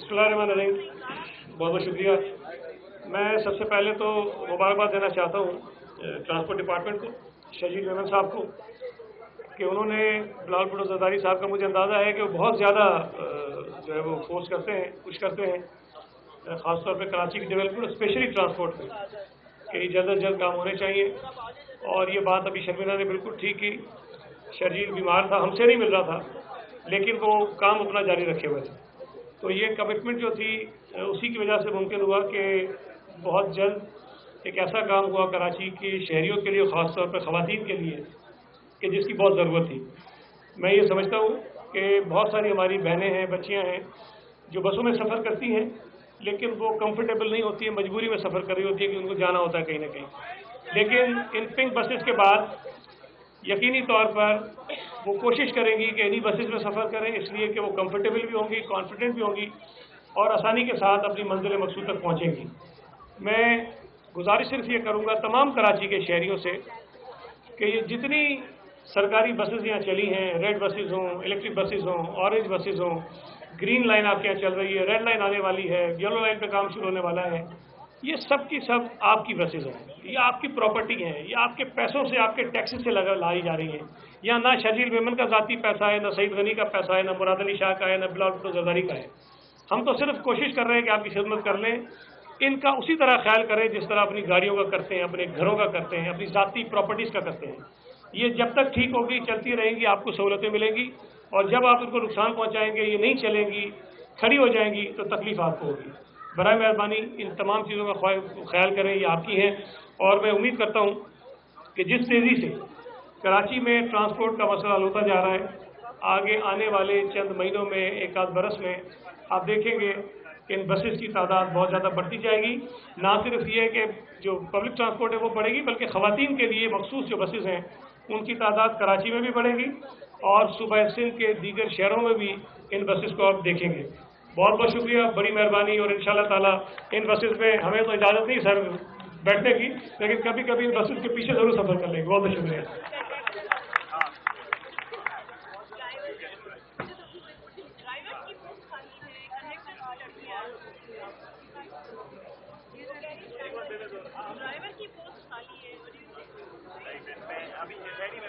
बिस्मिल्लाहिर्रहमानिर्रहीम। बहुत बहुत शुक्रिया। मैं सबसे पहले तो मुबारकबाद देना चाहता हूँ ट्रांसपोर्ट डिपार्टमेंट को, शहीद मेमन साहब को, कि उन्होंने बिलावल भुट्टो जरदारी साहब का मुझे अंदाज़ा है कि वो बहुत ज़्यादा जो है वो फोर्स करते हैं, कुछ करते हैं, ख़ासतौर पे कराची की डेवलपमेंट स्पेशली ट्रांसपोर्ट में, कि जल्द अज जल्द काम होने चाहिए। और ये बात अभी शर्मिला ने बिल्कुल ठीक की, शर्जील बीमार था, हमसे नहीं मिल रहा था, लेकिन वो काम अपना जारी रखे हुए थे। तो ये कमिटमेंट जो थी उसी की वजह से मुमकिन हुआ कि बहुत जल्द एक ऐसा काम हुआ कराची के शहरियों के लिए, ख़ासतौर पर ख़वातीन के लिए, कि जिसकी बहुत ज़रूरत थी। मैं ये समझता हूँ कि बहुत सारी हमारी बहनें हैं, बच्चियाँ हैं जो बसों में सफ़र करती हैं, लेकिन वो कंफर्टेबल नहीं होती है, मजबूरी में सफ़र कर रही होती है कि उनको जाना होता है कहीं ना कहीं। लेकिन इन पिंक बसेस के बाद यकीनी तौर पर वो कोशिश करेंगी कि इन्हीं बसेस में सफ़र करें, इसलिए कि वो कंफर्टेबल भी होंगी, कॉन्फिडेंट भी होंगी और आसानी के साथ अपनी मंजिल मकसूद तक पहुँचेंगी। मैं गुजारिश सिर्फ ये करूँगा तमाम कराची के शहरियों से कि ये जितनी सरकारी बसेस यहाँ चली हैं, रेड बसेस हों, इलेक्ट्रिक बसेस हों, ऑरेंज बसेस हों, ग्रीन लाइन आपके यहाँ चल रही है, रेड लाइन आने वाली है, येलो लाइन पे काम शुरू होने वाला है, ये सब की सब आपकी बसेस हैं, ये आपकी प्रॉपर्टी हैं, ये आपके पैसों से, आपके टैक्सेस से लाई जा रही हैं। यहाँ ना शर्जील मेमन का ज़ाती पैसा है, ना सईद गनी का पैसा है, ना मुराद अली शाह का है, ना बिलावल भुट्टो जरदारी का है। हम तो सिर्फ कोशिश कर रहे हैं कि आपकी खिदमत कर लें, इनका उसी तरह ख्याल करें जिस तरह अपनी गाड़ियों का करते हैं, अपने घरों का करते हैं, अपनी ज़ाती प्रॉपर्टीज़ का करते हैं। ये जब तक ठीक होगी, चलती रहेंगी, आपको सहूलतें मिलेंगी, और जब आप इनको नुकसान पहुँचाएंगे, ये नहीं चलेंगी, खड़ी हो जाएंगी, तो तकलीफ आपको होगी। बराए मेहरबानी इन तमाम चीज़ों का ख्याल करें, ये आपकी हैं। और मैं उम्मीद करता हूँ कि जिस तेज़ी से कराची में ट्रांसपोर्ट का मसला हल होता जा रहा है, आगे आने वाले चंद महीनों में, एक आध बरस में आप देखेंगे कि इन बसेस की तादाद बहुत ज़्यादा बढ़ती जाएगी। ना सिर्फ ये कि जो पब्लिक ट्रांसपोर्ट है वो बढ़ेगी, बल्कि ख़वातीन के लिए मखसूस जो बसेस हैं उनकी तादाद कराची में भी बढ़ेगी और सूबा सिंध के दीगर शहरों में भी इन बसेस को आप देखेंगे। बहुत बहुत शुक्रिया, बड़ी मेहरबानी। और इंशाअल्लाह ताला इन बसेस में हमें तो इजाज़त नहीं सर बैठने की, लेकिन कभी कभी इन बसेस के पीछे ज़रूर सफ़र कर लेंगे। बहुत बहुत शुक्रिया।